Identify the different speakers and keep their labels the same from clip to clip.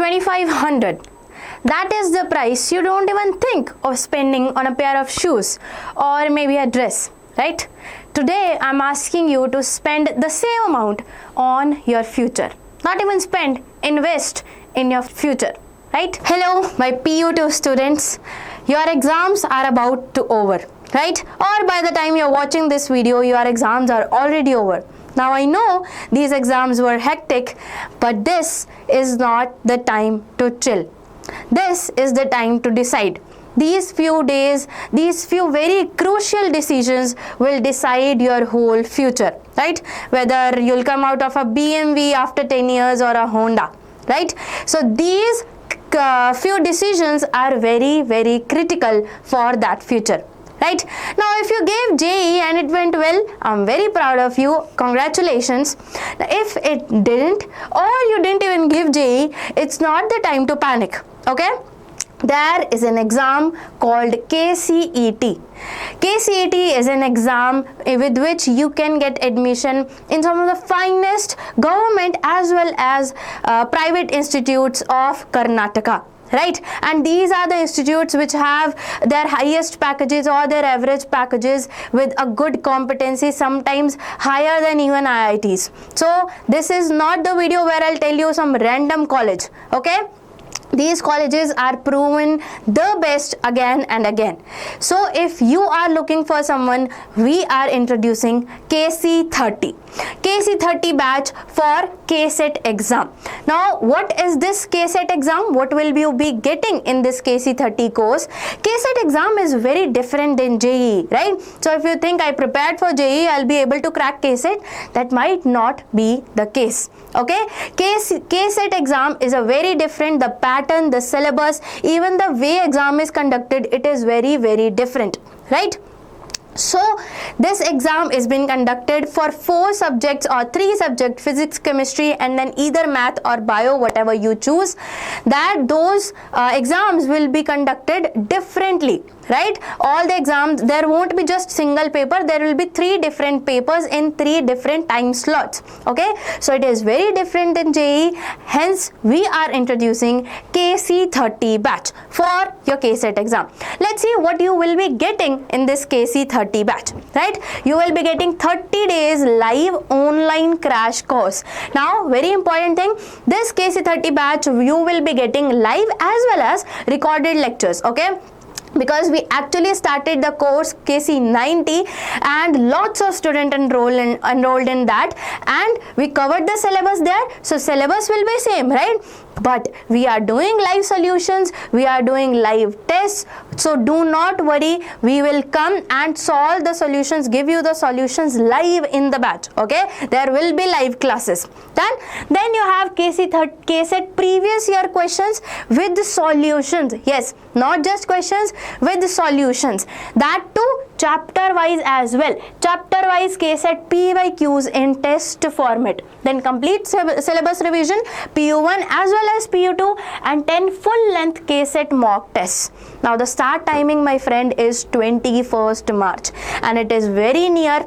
Speaker 1: 2,500. That is the price you don't even think of spending on a pair of shoes or maybe a dress, right? Today I'm asking you to spend the same amount on your future. Not even spend, invest in your future, right? Hello, my PU2 students. Your exams are about to over, right? Or by the time you're watching this video, your exams are already over. Now I know these exams were hectic, but this is not the time to chill. This is the time to decide. These few days, these few very crucial decisions will decide your whole future, right? Whether you'll come out of a BMW after 10 years or a Honda, right? So these few decisions are very, very critical for that future, right? Now, if you gave JEE and it went well, I'm very proud of you. Congratulations. Now, if it didn't, or you didn't even give JEE, it's not the time to panic, okay? There is an exam called KCET. KCET is an exam with which you can get admission in some of the finest government as well as private institutes of Karnataka. Right, and these are the institutes which have their highest packages or their average packages with a good competency, sometimes higher than even IITs. So this is not the video where I'll tell you some random college, okay? These colleges are proven the best again and again. So if you are looking for someone, we are introducing KC30. KC30 batch for KCET exam. Now, what is this KCET exam? What will you be getting in this KC30 course? KCET exam is very different than JEE, right? So if you think I prepared for JEE, I'll be able to crack KCET, that might not be the case. Okay, KCET exam is a very different, the pattern, the syllabus, even the way exam is conducted, it is very, very different, right? So this exam is being conducted for 4 subjects or 3 subjects, physics, chemistry, and then either math or bio, whatever you choose. That those exams will be conducted differently, right? All the exams, there won't be just single paper, there will be 3 different papers in 3 different time slots. Okay, so it is very different than JEE. Hence we are introducing KC30 batch for your KCET exam. Let's see what you will be getting in this KC30 batch, right? You will be getting 30 days live online crash course. Now, very important thing, this KC30 batch you will be getting live as well as recorded lectures, okay? Because we actually started the course KC90 and lots of students enrolled in that, and we covered the syllabus there, so syllabus will be same, right? But we are doing live solutions, we are doing live tests, so do not worry, we will come and solve the solutions, give you the solutions live in the batch, okay? There will be live classes. Then you have KCET previous year questions with solutions. Yes, not just questions, with solutions. That too chapter wise as well. Chapter wise KCET PYQs in test format. Then complete syllabus revision, PU1 as well as PU2, and 10 full length KCET mock tests. Now the start timing, my friend, is 21st March and it is very near.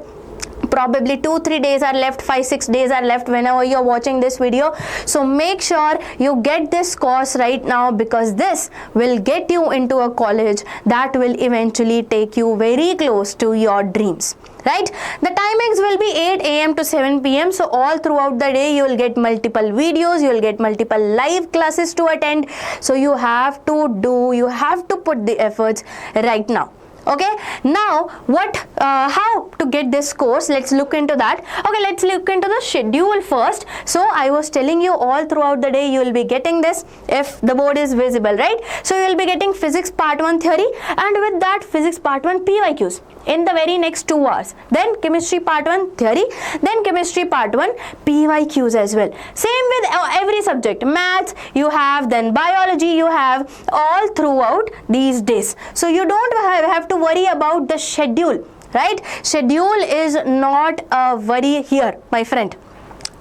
Speaker 1: Probably 2-3 days are left, 5-6 days are left whenever you're watching this video. So make sure you get this course right now, because this will get you into a college that will eventually take you very close to your dreams, right? The timings will be 8 AM to 7 PM. So all throughout the day you will get multiple videos, you will get multiple live classes to attend. So you have to put the efforts right now. Okay, now how to get this course, let's look into that. Okay, let's look into the schedule first. So I was telling you all throughout the day you will be getting this, if the board is visible, right? So you will be getting physics part 1 theory, and with that physics part 1 PYQs in the very next 2 hours. Then chemistry part 1 theory, then chemistry part 1 PYQs as well. Same with every subject, maths you have, then biology you have, all throughout these days. So you don't have to worry about the schedule, right? Schedule is not a worry here, my friend.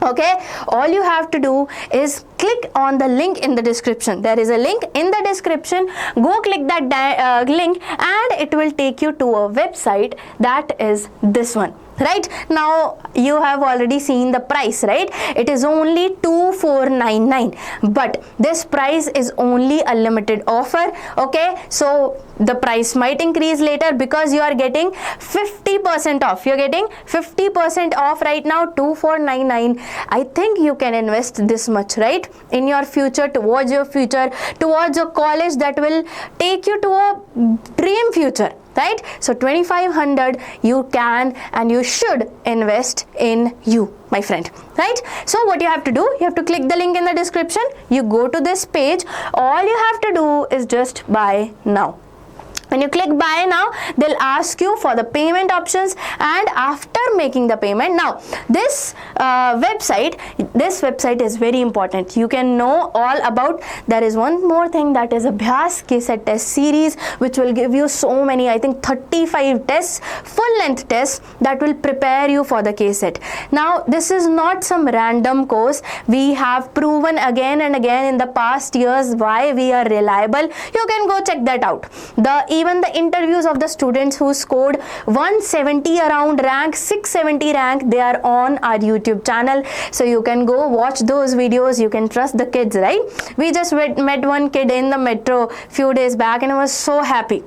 Speaker 1: Okay, all you have to do is click on the link in the description. There is a link in the description. Go click that link and it will take you to a website, that is this one. right? Now you have already seen the price, right? It is only 2499, but this price is only a limited offer. Okay, so the price might increase later because you are getting 50% off. You're getting 50% off right now, 2499. I think you can invest this much, right, in your future, towards your future, towards a college that will take you to a dream future, right? So 2500 you can and you should invest in you, my friend, right? So what you have to do, you have to click the link in the description, you go to this page, all you have to do is just buy now. When you click buy now, they'll ask you for the payment options, and after making the payment, now this website is very important. You can know all about. There is one more thing, that is Abhyas KCET test series, which will give you so many, I think 35 tests, full length tests that will prepare you for the KCET. Now this is not some random course. We have proven again and again in the past years why we are reliable. You can go check that out. Even the interviews of the students who scored 170 around rank, 670 rank, they are on our YouTube channel. So you can go watch those videos. You can trust the kids, right? We just met one kid in the metro few days back and I was so happy.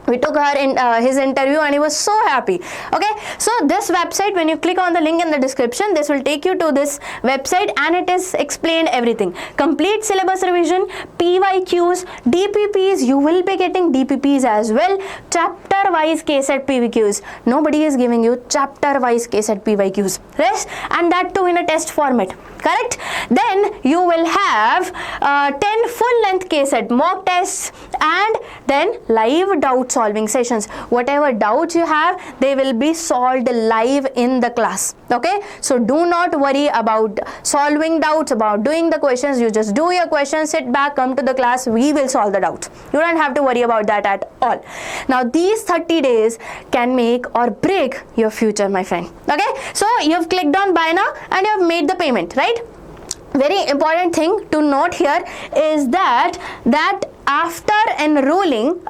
Speaker 1: We took her in his interview and he was so happy. Okay, so this website, when you click on the link in the description, this will take you to this website and it is explained everything. Complete syllabus revision, PYQs, DPPs, you will be getting DPPs as well, chapter wise KCET PYQs. Nobody is giving you chapter wise KCET PYQs, right? And that too in a test format. Correct? Then you will have 10 full length KCET mock tests and then live doubt solving sessions. Whatever doubts you have, they will be solved live in the class. Okay, so do not worry about solving doubts, about doing the questions. You just do your questions, sit back, come to the class, we will solve the doubts. You don't have to worry about that at all. Now these 30 days can make or break your future, my friend. Okay, so you've clicked on buy now and you have made the payment, right? Very important thing to note here is that after enrolling,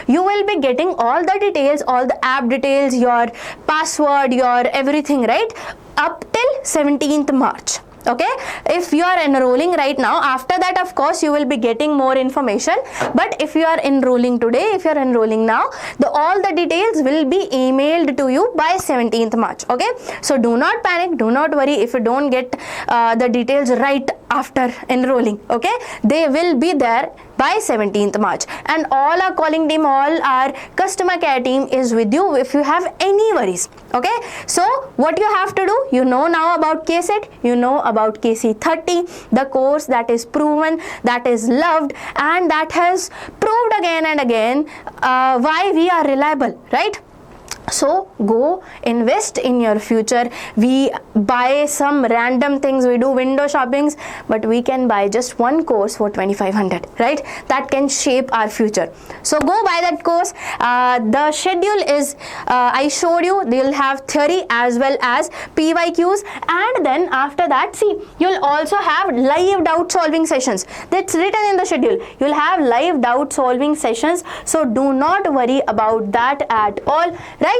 Speaker 1: you will be getting all the details, all the app details, your password, your everything, right, up till 17th March. Okay, if you are enrolling right now, after that of course you will be getting more information, but if you are enrolling today, if you are enrolling now, all the details will be emailed to you by 17th March. Okay, so do not panic, do not worry if you don't get the details right after enrolling. Okay, they will be there by 17th March, and all our calling team, all our customer care team is with you if you have any worries. Okay, so what you have to do, you know now about KCET, you know about KC30, the course that is proven, that is loved, and that has proved again and again why we are reliable, right? So go invest in your future. We buy some random things, we do window shoppings, but we can buy just one course for 2500, right? That can shape our future. So go buy that course. The schedule is I showed you. They'll have theory as well as PYQs, and then after that, see, you'll also have live doubt solving sessions. That's written in the schedule. You'll have live doubt solving sessions, so do not worry about that at all, right?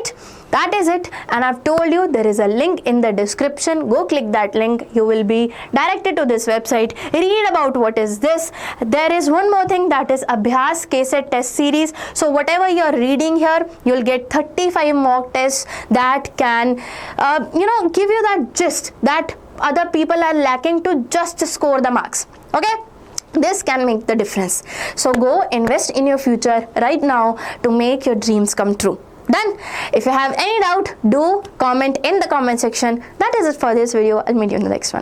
Speaker 1: That is it, and I've told you there is a link in the description. Go click that link, you will be directed to this website. Read about what is this. There is one more thing, that is Abhyas KCET test series. So whatever you're reading here, you'll get 35 mock tests that can give you that gist that other people are lacking to just score the marks. Okay, this can make the difference. So go invest in your future right now to make your dreams come true. Done. If you have any doubt, do comment in the comment section. That is it for this video. I'll meet you in the next one.